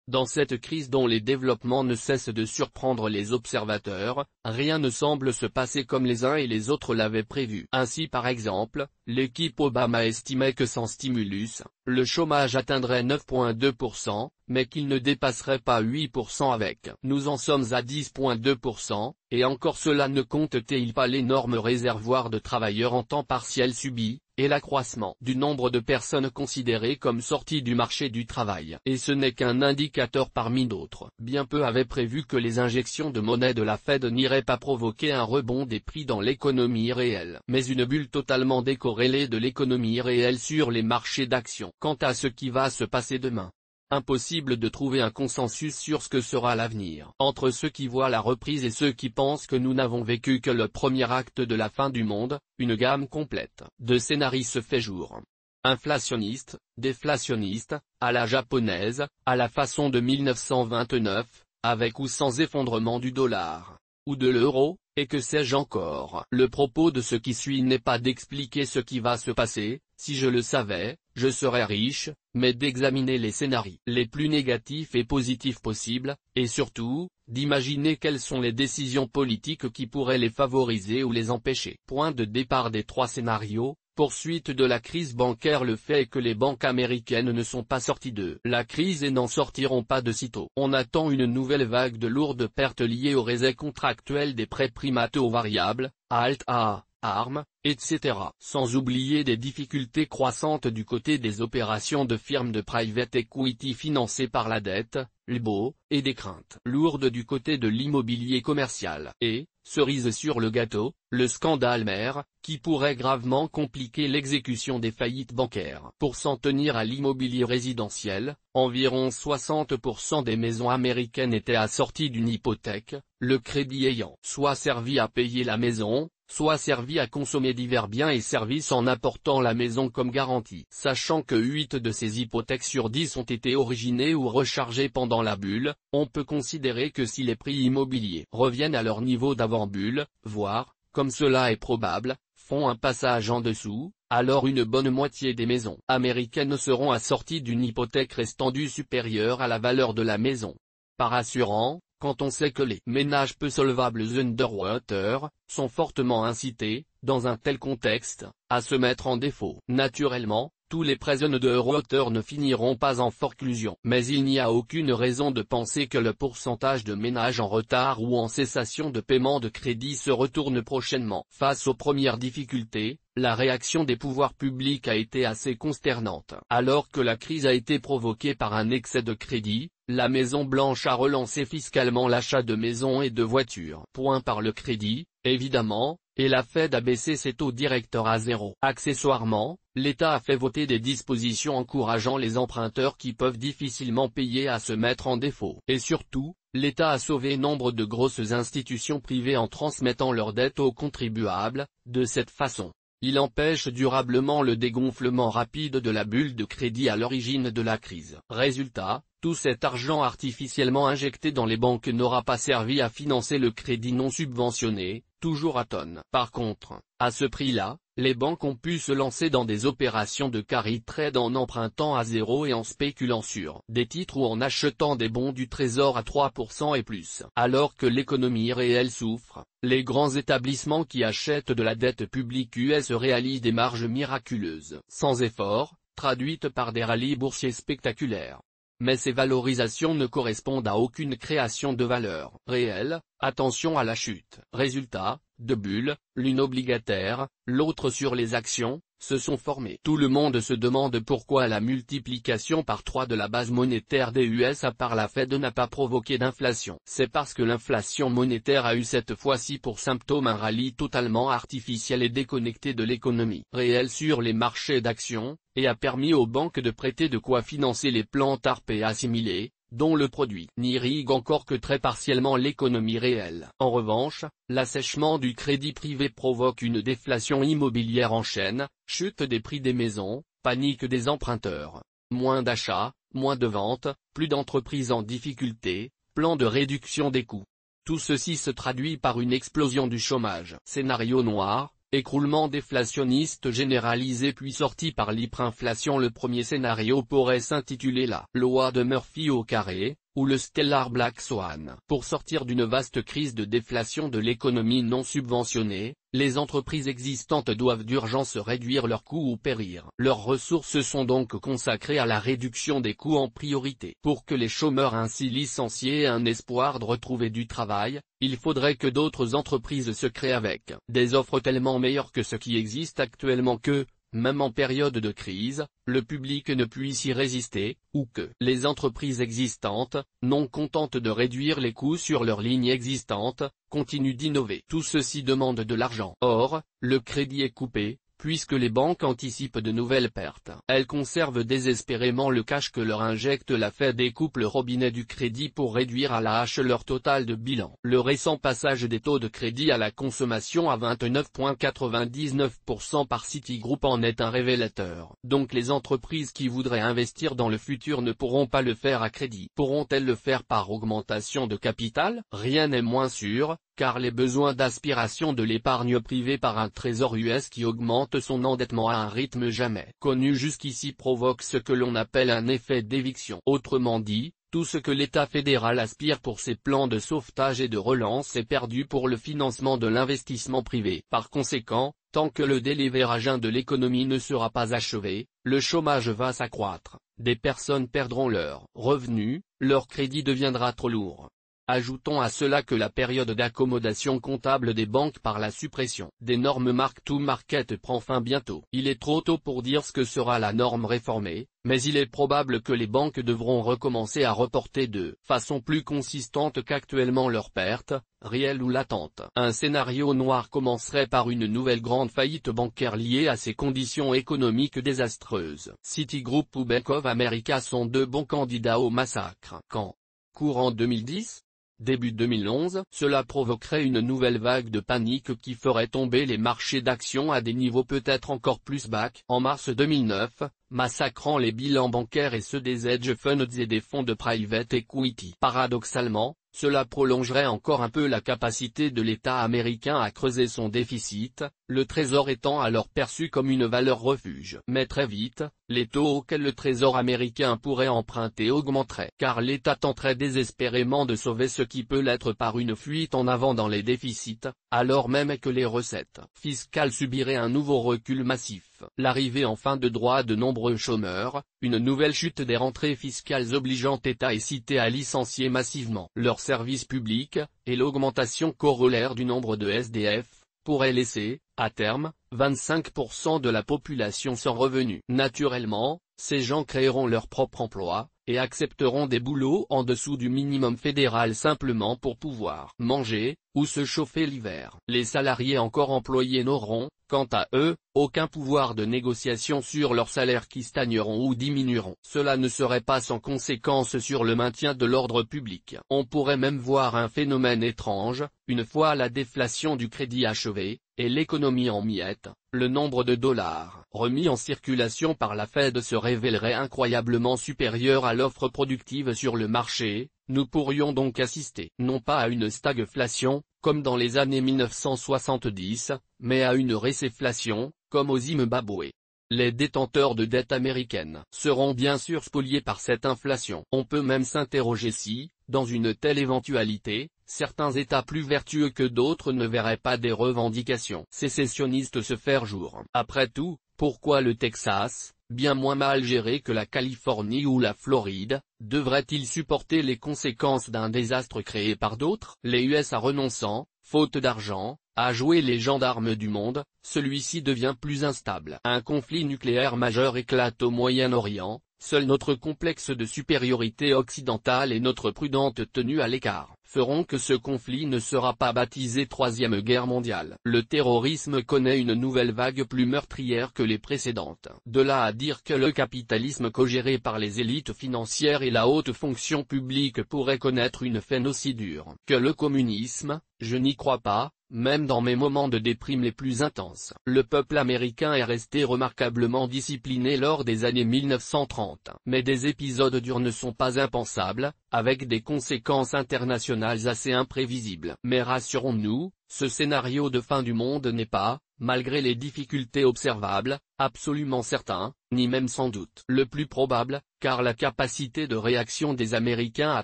Dans cette crise dont les développements ne cessent de surprendre les observateurs, rien ne semble se passer comme les uns et les autres l'avaient prévu. Ainsi par exemple, l'équipe Obama estimait que sans stimulus, le chômage atteindrait 9,2%, mais qu'il ne dépasserait pas 8% avec. Nous en sommes à 10,2%, et encore cela ne compte-t-il pas l'énorme réservoir de travailleurs en temps partiel subi, et l'accroissement du nombre de personnes considérées comme sorties du marché du travail. Et ce n'est qu'un indicateur parmi d'autres. Bien peu avaient prévu que les injections de monnaie de la Fed n'iraient pas provoquer un rebond des prix dans l'économie réelle, mais une bulle totalement décorrélée de l'économie réelle sur les marchés d'actions. Quant à ce qui va se passer demain, impossible de trouver un consensus sur ce que sera l'avenir. Entre ceux qui voient la reprise et ceux qui pensent que nous n'avons vécu que le premier acte de la fin du monde, une gamme complète de scénarios se fait jour. Inflationniste, déflationniste, à la japonaise, à la façon de 1929, avec ou sans effondrement du dollar, ou de l'euro, et que sais-je encore. Le propos de ce qui suit n'est pas d'expliquer ce qui va se passer, si je le savais, je serais riche, mais d'examiner les scénarios les plus négatifs et positifs possibles, et surtout, d'imaginer quelles sont les décisions politiques qui pourraient les favoriser ou les empêcher. Point de départ des trois scénarios. Poursuite de la crise bancaire. Le fait est que les banques américaines ne sont pas sorties de la crise et n'en sortiront pas de sitôt. On attend une nouvelle vague de lourdes pertes liées au réseau contractuel des prêts primates aux variables, ALT A, ARM, etc. Sans oublier des difficultés croissantes du côté des opérations de firmes de private equity financées par la dette, LBO, et des craintes lourdes du côté de l'immobilier commercial. Et, cerise sur le gâteau, le scandale mère, qui pourrait gravement compliquer l'exécution des faillites bancaires. Pour s'en tenir à l'immobilier résidentiel, environ 60% des maisons américaines étaient assorties d'une hypothèque, le crédit ayant soit servi à payer la maison, soit servi à consommer divers biens et services en apportant la maison comme garantie. Sachant que 8 de ces hypothèques sur 10 ont été originées ou rechargées pendant la bulle, on peut considérer que si les prix immobiliers reviennent à leur niveau d'avant-bulle, voire, comme cela est probable, font un passage en dessous, alors une bonne moitié des maisons américaines seront assorties d'une hypothèque restant due supérieure à la valeur de la maison. Pas rassurant, quand on sait que les ménages peu solvables underwater sont fortement incités, dans un tel contexte, à se mettre en défaut. Naturellement, tous les prêts underwater ne finiront pas en forclusion. Mais il n'y a aucune raison de penser que le pourcentage de ménages en retard ou en cessation de paiement de crédit se retourne prochainement. Face aux premières difficultés, la réaction des pouvoirs publics a été assez consternante. Alors que la crise a été provoquée par un excès de crédit, la Maison-Blanche a relancé fiscalement l'achat de maisons et de voitures. Point par le crédit, évidemment, et la Fed a baissé ses taux directeurs à zéro. Accessoirement, l'État a fait voter des dispositions encourageant les emprunteurs qui peuvent difficilement payer à se mettre en défaut. Et surtout, l'État a sauvé nombre de grosses institutions privées en transmettant leurs dettes aux contribuables. De cette façon, il empêche durablement le dégonflement rapide de la bulle de crédit à l'origine de la crise. Résultat, tout cet argent artificiellement injecté dans les banques n'aura pas servi à financer le crédit non subventionné, toujours à tonnes. Par contre, à ce prix-là, les banques ont pu se lancer dans des opérations de carry trade en empruntant à zéro et en spéculant sur des titres ou en achetant des bons du trésor à 3% et plus. Alors que l'économie réelle souffre, les grands établissements qui achètent de la dette publique US réalisent des marges miraculeuses, sans effort, traduites par des rallyes boursiers spectaculaires. Mais ces valorisations ne correspondent à aucune création de valeur réelle. Attention à la chute. Résultat, deux bulles, l'une obligataire, l'autre sur les actions, se sont formées. Tout le monde se demande pourquoi la multiplication par 3 de la base monétaire des USA par la Fed n'a pas provoqué d'inflation. C'est parce que l'inflation monétaire a eu cette fois-ci pour symptôme un rallye totalement artificiel et déconnecté de l'économie réelle sur les marchés d'actions, et a permis aux banques de prêter de quoi financer les plans TARP et assimilés, dont le produit n'irrigue encore que très partiellement l'économie réelle. En revanche, l'assèchement du crédit privé provoque une déflation immobilière en chaîne, chute des prix des maisons, panique des emprunteurs, moins d'achats, moins de ventes, plus d'entreprises en difficulté, plan de réduction des coûts. Tout ceci se traduit par une explosion du chômage. Scénario noir, Écroulement déflationniste généralisé puis sorti par l'hyperinflation. Le premier scénario pourrait s'intituler la loi de Murphy au carré, ou le Stellar Black Swan. Pour sortir d'une vaste crise de déflation de l'économie non subventionnée, les entreprises existantes doivent d'urgence réduire leurs coûts ou périr. Leurs ressources sont donc consacrées à la réduction des coûts en priorité. Pour que les chômeurs ainsi licenciés aient un espoir de retrouver du travail, il faudrait que d'autres entreprises se créent avec des offres tellement meilleures que ce qui existe actuellement que, même en période de crise, le public ne puisse y résister, ou que les entreprises existantes, non contentes de réduire les coûts sur leurs lignes existantes, continuent d'innover. Tout ceci demande de l'argent. Or, le crédit est coupé, puisque les banques anticipent de nouvelles pertes. Elles conservent désespérément le cash que leur injecte la Fed et coupent le robinet du crédit pour réduire à la hache leur total de bilan. Le récent passage des taux de crédit à la consommation à 29,99% par Citigroup en est un révélateur. Donc les entreprises qui voudraient investir dans le futur ne pourront pas le faire à crédit. Pourront-elles le faire par augmentation de capital? Rien n'est moins sûr, car les besoins d'aspiration de l'épargne privée par un trésor US qui augmente son endettement à un rythme jamais connu jusqu'ici provoquent ce que l'on appelle un effet d'éviction. Autrement dit, tout ce que l'État fédéral aspire pour ses plans de sauvetage et de relance est perdu pour le financement de l'investissement privé. Par conséquent, tant que le déleveraging de l'économie ne sera pas achevé, le chômage va s'accroître, des personnes perdront leurs revenus, leur crédit deviendra trop lourd. Ajoutons à cela que la période d'accommodation comptable des banques par la suppression des normes mark-to-market prend fin bientôt. Il est trop tôt pour dire ce que sera la norme réformée, mais il est probable que les banques devront recommencer à reporter de façon plus consistante qu'actuellement leurs pertes, réelles ou latentes. Un scénario noir commencerait par une nouvelle grande faillite bancaire liée à ces conditions économiques désastreuses. Citigroup ou Bank of America sont deux bons candidats au massacre. Quand courant 2010, début 2011, cela provoquerait une nouvelle vague de panique qui ferait tomber les marchés d'actions à des niveaux peut-être encore plus bas. En mars 2009, massacrant les bilans bancaires et ceux des hedge funds et des fonds de private equity. Paradoxalement, cela prolongerait encore un peu la capacité de l'État américain à creuser son déficit, le trésor étant alors perçu comme une valeur refuge. Mais très vite, les taux auxquels le trésor américain pourrait emprunter augmenteraient, car l'État tenterait désespérément de sauver ce qui peut l'être par une fuite en avant dans les déficits, alors même que les recettes fiscales subiraient un nouveau recul massif. L'arrivée en fin de droit de nombreux chômeurs, une nouvelle chute des rentrées fiscales obligeant États et cités à licencier massivement leurs services publics, et l'augmentation corollaire du nombre de SDF, pourrait laisser, à terme, 25% de la population sans revenu. Naturellement, ces gens créeront leur propre emploi, et accepteront des boulots en dessous du minimum fédéral simplement pour pouvoir manger, ou se chauffer l'hiver. Les salariés encore employés n'auront, quant à eux, aucun pouvoir de négociation sur leurs salaires qui stagneront ou diminueront. Cela ne serait pas sans conséquence sur le maintien de l'ordre public. On pourrait même voir un phénomène étrange, une fois la déflation du crédit achevée, et l'économie en miettes, le nombre de dollars remis en circulation par la Fed se révélerait incroyablement supérieur à l'offre productive sur le marché. Nous pourrions donc assister, non pas à une stagflation, comme dans les années 1970, mais à une récéflation, comme au Zimbabwe. Les détenteurs de dettes américaines seront bien sûr spoliés par cette inflation. On peut même s'interroger si, dans une telle éventualité, certains États plus vertueux que d'autres ne verraient pas des revendications sécessionnistes se faire jour. Après tout, pourquoi le Texas, bien moins mal géré que la Californie ou la Floride, devrait-il supporter les conséquences d'un désastre créé par d'autres? Les USA renonçant, faute d'argent, à jouer les gendarmes du monde, celui-ci devient plus instable. Un conflit nucléaire majeur éclate au Moyen-Orient, seul notre complexe de supériorité occidentale et notre prudente tenue à l'écart feront que ce conflit ne sera pas baptisé Troisième Guerre mondiale. Le terrorisme connaît une nouvelle vague plus meurtrière que les précédentes. De là à dire que le capitalisme cogéré par les élites financières et la haute fonction publique pourrait connaître une fin aussi dure que le communisme, je n'y crois pas. Même dans mes moments de déprime les plus intenses, le peuple américain est resté remarquablement discipliné lors des années 1930. Mais des épisodes durs ne sont pas impensables, avec des conséquences internationales assez imprévisibles. Mais rassurons-nous, ce scénario de fin du monde n'est pas, malgré les difficultés observables, absolument certain, ni même sans doute le plus probable, car la capacité de réaction des Américains a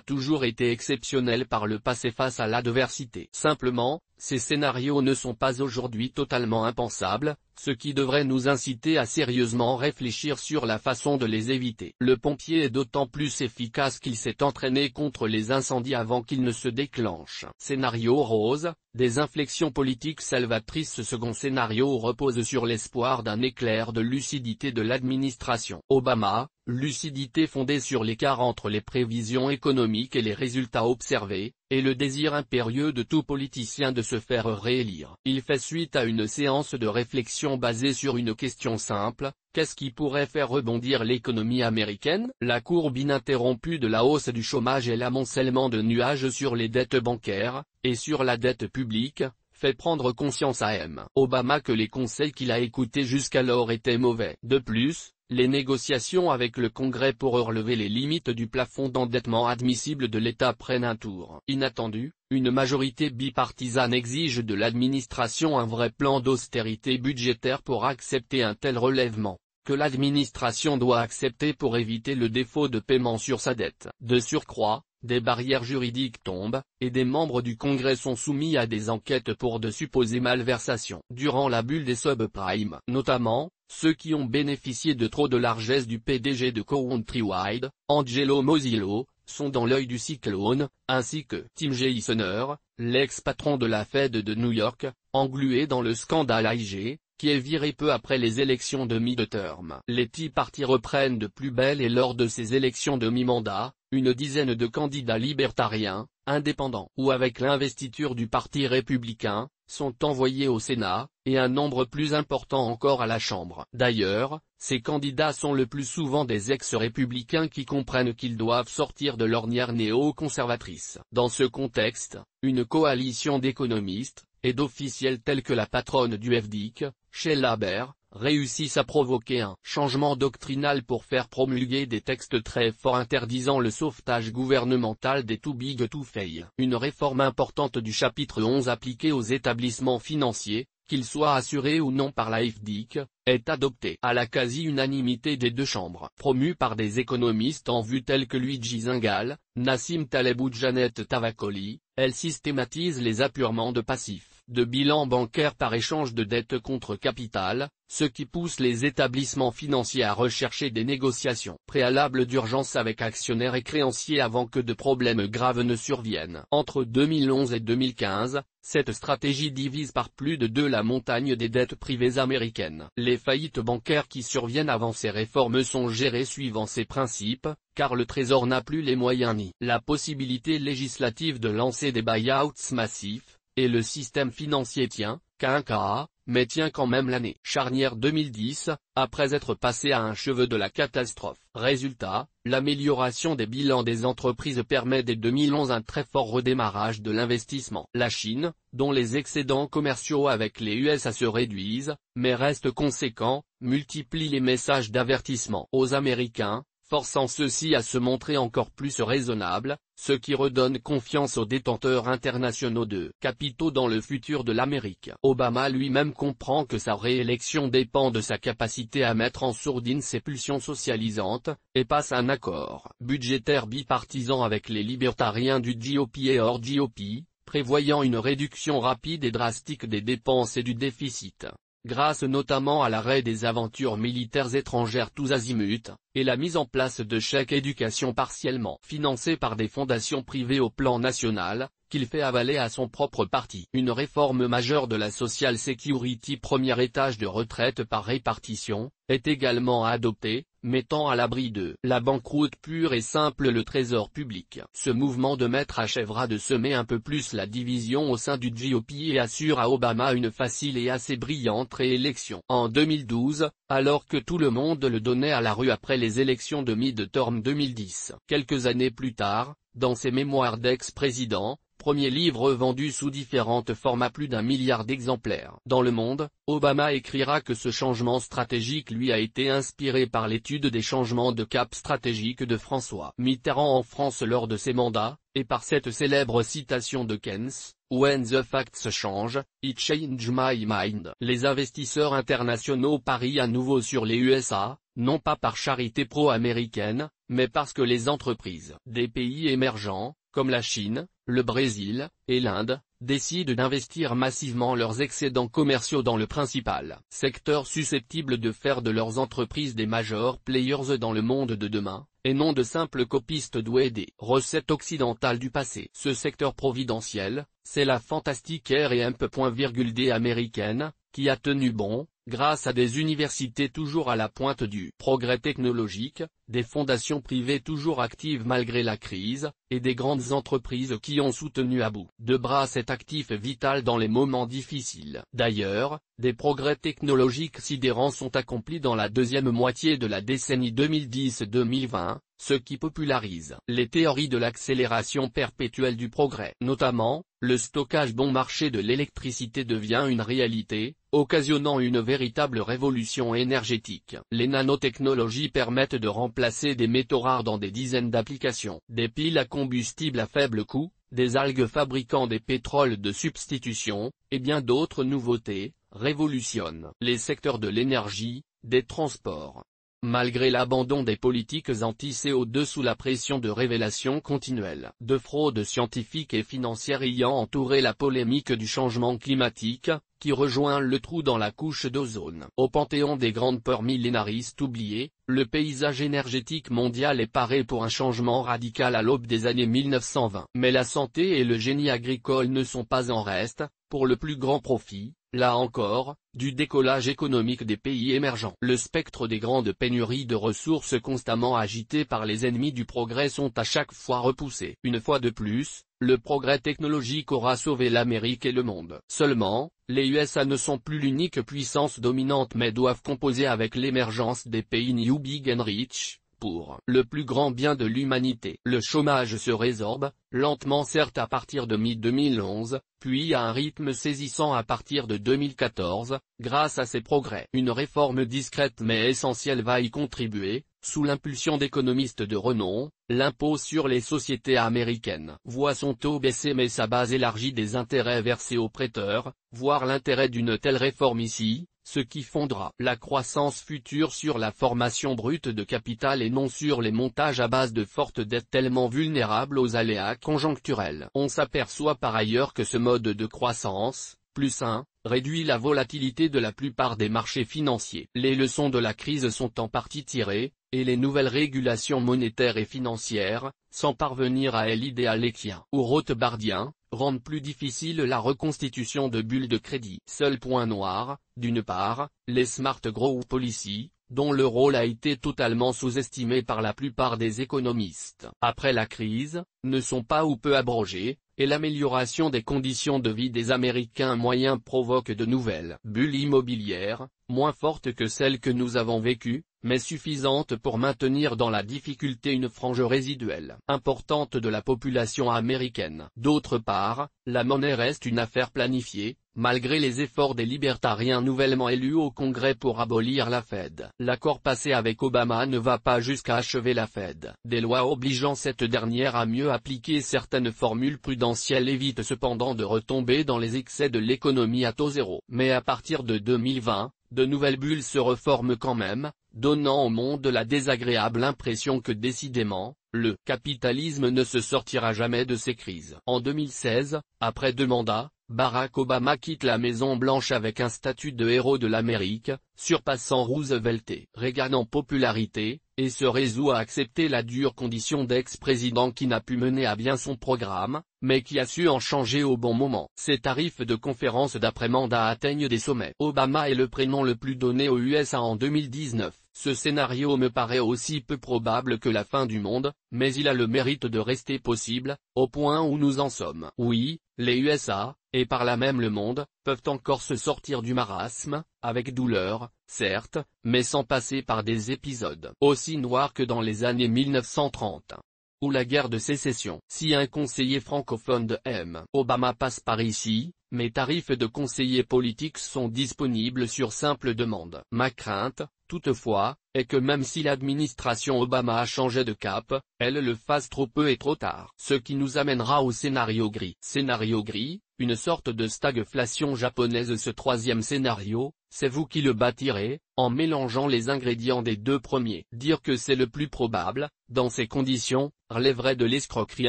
toujours été exceptionnelle par le passé face à l'adversité. Simplement, ces scénarios ne sont pas aujourd'hui totalement impensables, ce qui devrait nous inciter à sérieusement réfléchir sur la façon de les éviter. Le pompier est d'autant plus efficace qu'il s'est entraîné contre les incendies avant qu'ils ne se déclenchent. Scénario rose, des inflexions politiques salvatrices. Ce second scénario repose sur l'espoir d'un éclair de lucidité de l'administration Obama, lucidité fondée sur l'écart entre les prévisions économiques et les résultats observés, et le désir impérieux de tout politicien de se faire réélire. Il fait suite à une séance de réflexion basée sur une question simple: qu'est-ce qui pourrait faire rebondir l'économie américaine? La courbe ininterrompue de la hausse du chômage et l'amoncellement de nuages sur les dettes bancaires, et sur la dette publique, fait prendre conscience à M. Obama que les conseils qu'il a écoutés jusqu'alors étaient mauvais. De plus, les négociations avec le Congrès pour relever les limites du plafond d'endettement admissible de l'État prennent un tour inattendu. Une majorité bipartisane exige de l'administration un vrai plan d'austérité budgétaire pour accepter un tel relèvement, que l'administration doit accepter pour éviter le défaut de paiement sur sa dette. De surcroît, des barrières juridiques tombent, et des membres du Congrès sont soumis à des enquêtes pour de supposées malversations. Durant la bulle des subprimes, notamment, ceux qui ont bénéficié de trop de largesse du PDG de Countrywide, Angelo Mozilo, sont dans l'œil du cyclone, ainsi que Tim Geithner, l'ex-patron de la Fed de New York, englué dans le scandale AIG, qui est viré peu après les élections de mi-terme. Les Tea Party reprennent de plus belle et lors de ces élections de mi-mandat, une dizaine de candidats libertariens, indépendants ou avec l'investiture du Parti républicain, sont envoyés au Sénat, et un nombre plus important encore à la Chambre. D'ailleurs, ces candidats sont le plus souvent des ex-républicains qui comprennent qu'ils doivent sortir de l'ornière néo-conservatrice. Dans ce contexte, une coalition d'économistes, et d'officiels tels que la patronne du FDIC, Sheila Bair, réussissent à provoquer un changement doctrinal pour faire promulguer des textes très forts interdisant le sauvetage gouvernemental des too big to fail. Une réforme importante du chapitre 11 appliquée aux établissements financiers, qu'ils soient assurés ou non par la FDIC, est adoptée à la quasi-unanimité des deux chambres. Promue par des économistes en vue tels que Luigi Zingale, Nassim Taleb ou Janet Tavakoli, elle systématise les apurements de passifs de bilan bancaire par échange de dette contre capital, ce qui pousse les établissements financiers à rechercher des négociations préalables d'urgence avec actionnaires et créanciers avant que de problèmes graves ne surviennent. Entre 2011 et 2015, cette stratégie divise par plus de deux la montagne des dettes privées américaines. Les faillites bancaires qui surviennent avant ces réformes sont gérées suivant ces principes, car le Trésor n'a plus les moyens ni la possibilité législative de lancer des buyouts massifs, et le système financier tient, qu'à un cas, mais tient quand même l'année charnière 2010, après être passé à un cheveu de la catastrophe. Résultat, l'amélioration des bilans des entreprises permet dès 2011 un très fort redémarrage de l'investissement. La Chine, dont les excédents commerciaux avec les USA se réduisent, mais restent conséquents, multiplie les messages d'avertissement aux Américains, forçant ceux-ci à se montrer encore plus raisonnables, ce qui redonne confiance aux détenteurs internationaux de capitaux dans le futur de l'Amérique. Obama lui-même comprend que sa réélection dépend de sa capacité à mettre en sourdine ses pulsions socialisantes, et passe un accord budgétaire bipartisan avec les libertariens du GOP et hors GOP, prévoyant une réduction rapide et drastique des dépenses et du déficit, grâce notamment à l'arrêt des aventures militaires étrangères tous azimuts, et la mise en place de chèques éducation partiellement financés par des fondations privées au plan national, qu'il fait avaler à son propre parti. Une réforme majeure de la Social Security, premier étage de retraite par répartition, est également adoptée, mettant à l'abri de la banqueroute pure et simple le trésor public. Ce mouvement de maître achèvera de semer un peu plus la division au sein du GOP et assure à Obama une facile et assez brillante réélection. En 2012, alors que tout le monde le donnait à la rue après les élections de mi-term 2010. Quelques années plus tard, dans ses mémoires d'ex-président, premier livre vendu sous différentes formes à plus d'1 milliard d'exemplaires. Dans Le Monde, Obama écrira que ce changement stratégique lui a été inspiré par l'étude des changements de cap stratégique de François Mitterrand en France lors de ses mandats, et par cette célèbre citation de Keynes, « When the facts change, it change my mind ». Les investisseurs internationaux parient à nouveau sur les USA, non pas par charité pro-américaine, mais parce que les entreprises des pays émergents, comme la Chine, le Brésil, et l'Inde, décident d'investir massivement leurs excédents commerciaux dans le principal secteur susceptible de faire de leurs entreprises des major players dans le monde de demain, et non de simples copistes doués des recettes occidentales du passé. Ce secteur providentiel, c'est la fantastique R&D américaine, qui a tenu bon, grâce à des universités toujours à la pointe du progrès technologique, des fondations privées toujours actives malgré la crise, et des grandes entreprises qui ont soutenu à bout de bras cet actif vital dans les moments difficiles. D'ailleurs, des progrès technologiques sidérants sont accomplis dans la deuxième moitié de la décennie 2010-2020, ce qui popularise les théories de l'accélération perpétuelle du progrès. Notamment, le stockage bon marché de l'électricité devient une réalité, occasionnant une véritable révolution énergétique. Les nanotechnologies permettent de remplacer des métaux rares dans des dizaines d'applications. Des piles à combustible à faible coût, des algues fabriquant des pétroles de substitution, et bien d'autres nouveautés, révolutionnent les secteurs de l'énergie, des transports. Malgré l'abandon des politiques anti-CO2 sous la pression de révélations continuelles de fraudes scientifiques et financières ayant entouré la polémique du changement climatique, qui rejoint le trou dans la couche d'ozone. Au panthéon des grandes peurs millénaristes oubliées, le paysage énergétique mondial est paré pour un changement radical à l'aube des années 1920. Mais la santé et le génie agricole ne sont pas en reste, pour le plus grand profit, là encore, du décollage économique des pays émergents. Le spectre des grandes pénuries de ressources constamment agitées par les ennemis du progrès sont à chaque fois repoussés. Une fois de plus, le progrès technologique aura sauvé l'Amérique et le monde. Seulement, les USA ne sont plus l'unique puissance dominante mais doivent composer avec l'émergence des pays New Big and Rich, pour le plus grand bien de l'humanité. Le chômage se résorbe, lentement certes à partir de mi-2011, puis à un rythme saisissant à partir de 2014, grâce à ces progrès. Une réforme discrète mais essentielle va y contribuer, sous l'impulsion d'économistes de renom. L'impôt sur les sociétés américaines voit son taux baisser mais sa base élargie des intérêts versés aux prêteurs, voir l'intérêt d'une telle réforme ici, ce qui fondera la croissance future sur la formation brute de capital et non sur les montages à base de fortes dettes tellement vulnérables aux aléas conjoncturels. On s'aperçoit par ailleurs que ce mode de croissance, plus sain, réduit la volatilité de la plupart des marchés financiers. Les leçons de la crise sont en partie tirées, et les nouvelles régulations monétaires et financières, sans parvenir à l'idéaléquien ou rothbardien, rendent plus difficile la reconstitution de bulles de crédit. Seul point noir, d'une part, les smart growth policy, dont le rôle a été totalement sous-estimé par la plupart des économistes. Après la crise, ne sont pas ou peu abrogés, et l'amélioration des conditions de vie des Américains moyens provoque de nouvelles bulles immobilières, moins fortes que celles que nous avons vécues, mais suffisantes pour maintenir dans la difficulté une frange résiduelle importante de la population américaine. D'autre part, la monnaie reste une affaire planifiée, malgré les efforts des libertariens nouvellement élus au Congrès pour abolir la Fed. L'accord passé avec Obama ne va pas jusqu'à achever la Fed. Des lois obligeant cette dernière à mieux appliquer certaines formules prudentielles évitent cependant de retomber dans les excès de l'économie à taux zéro. Mais à partir de 2020, de nouvelles bulles se reforment quand même, donnant au monde la désagréable impression que décidément, le capitalisme ne se sortira jamais de ces crises. En 2016, après 2 mandats, Barack Obama quitte la Maison-Blanche avec un statut de héros de l'Amérique, surpassant Roosevelt et Reagan en popularité, et se résout à accepter la dure condition d'ex-président qui n'a pu mener à bien son programme, mais qui a su en changer au bon moment. Ses tarifs de conférence d'après-mandat atteignent des sommets. Obama est le prénom le plus donné aux USA en 2019. Ce scénario me paraît aussi peu probable que la fin du monde, mais il a le mérite de rester possible, au point où nous en sommes. Oui, les USA, et par là même le monde, peuvent encore se sortir du marasme, avec douleur, certes, mais sans passer par des épisodes aussi noirs que dans les années 1930. ou la guerre de sécession. Si un conseiller francophone de M. Obama passe par ici, mes tarifs de conseiller politique sont disponibles sur simple demande. Ma crainte, toutefois, est que même si l'administration Obama a changé de cap, elle le fasse trop peu et trop tard. Ce qui nous amènera au scénario gris. Scénario gris, une sorte de stagflation japonaise. Ce troisième scénario, c'est vous qui le bâtirez, en mélangeant les ingrédients des deux premiers. Dire que c'est le plus probable, dans ces conditions, relèverait de l'escroquerie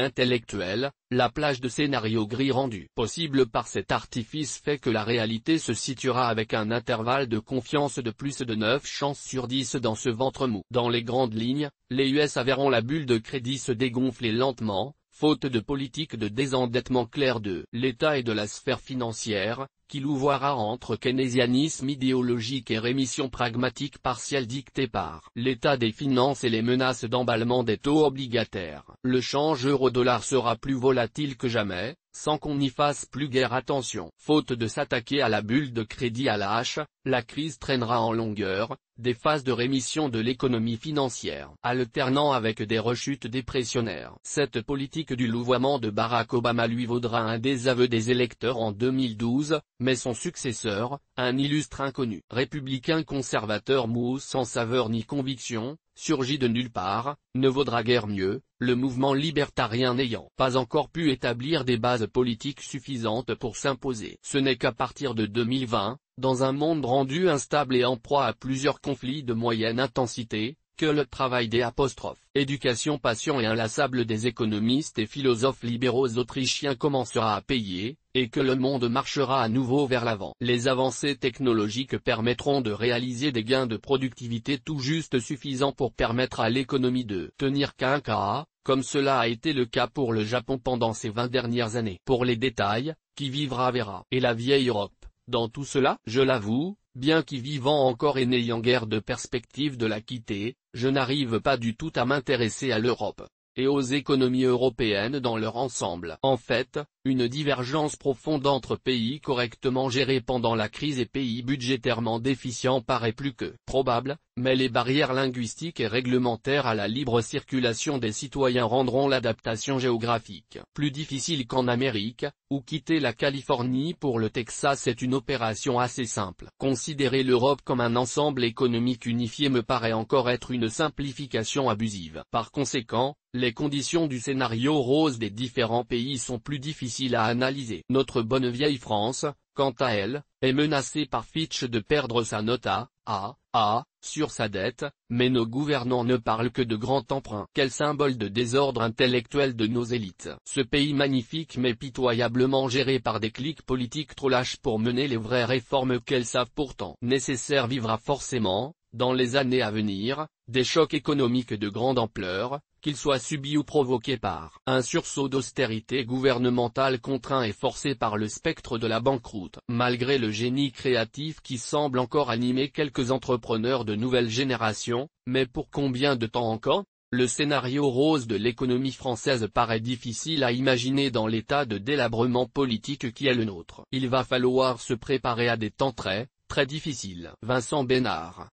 intellectuelle. La plage de scénario gris rendu possible par cet artifice fait que la réalité se situera avec un intervalle de confiance de plus de 9 chances sur 10 dans ce ventre mou. Dans les grandes lignes, les USA verront la bulle de crédit se dégonfler lentement, faute de politique de désendettement claire de l'État et de la sphère financière, qui louvoiera entre keynésianisme idéologique et rémission pragmatique partielle dictée par l'état des finances et les menaces d'emballement des taux obligataires. Le change euro-dollar sera plus volatile que jamais, sans qu'on n'y fasse plus guère attention. Faute de s'attaquer à la bulle de crédit à la hache, la crise traînera en longueur, des phases de rémission de l'économie financière, alternant avec des rechutes dépressionnaires. Cette politique du louvoiement de Barack Obama lui vaudra un désaveu des électeurs en 2012, mais son successeur, un illustre inconnu, républicain conservateur mou sans saveur ni conviction, surgi de nulle part, ne vaudra guère mieux, le mouvement libertarien n'ayant pas encore pu établir des bases politiques suffisantes pour s'imposer. Ce n'est qu'à partir de 2020, dans un monde rendu instable et en proie à plusieurs conflits de moyenne intensité, que le travail des éducation patient et inlassable des économistes et philosophes libéraux autrichiens commencera à payer, et que le monde marchera à nouveau vers l'avant. Les avancées technologiques permettront de réaliser des gains de productivité tout juste suffisants pour permettre à l'économie de tenir qu'un cas, comme cela a été le cas pour le Japon pendant ces 20 dernières années. Pour les détails, qui vivra verra. Et la vieille Europe, dans tout cela, je l'avoue, bien qu'y vivant encore et n'ayant guère de perspective de la quitter, je n'arrive pas du tout à m'intéresser à l'Europe, et aux économies européennes dans leur ensemble. En fait, une divergence profonde entre pays correctement gérés pendant la crise et pays budgétairement déficients paraît plus que probable, mais les barrières linguistiques et réglementaires à la libre circulation des citoyens rendront l'adaptation géographique plus difficile qu'en Amérique, où quitter la Californie pour le Texas est une opération assez simple. Considérer l'Europe comme un ensemble économique unifié me paraît encore être une simplification abusive. Par conséquent, les conditions du scénario rose des différents pays sont plus difficiles à analyser. Notre bonne vieille France, quant à elle, est menacée par Fitch de perdre sa note A sur sa dette, mais nos gouvernants ne parlent que de grand emprunt. Quel symbole de désordre intellectuel de nos élites. Ce pays magnifique mais pitoyablement géré par des cliques politiques trop lâches pour mener les vraies réformes qu'elles savent pourtant nécessaires vivra forcément, dans les années à venir, des chocs économiques de grande ampleur, qu'ils soient subis ou provoqués par un sursaut d'austérité gouvernementale contraint et forcé par le spectre de la banqueroute. Malgré le génie créatif qui semble encore animer quelques entrepreneurs de nouvelle génération, mais pour combien de temps encore ? Le scénario rose de l'économie française paraît difficile à imaginer dans l'état de délabrement politique qui est le nôtre. Il va falloir se préparer à des temps très difficiles. Vincent Bénard.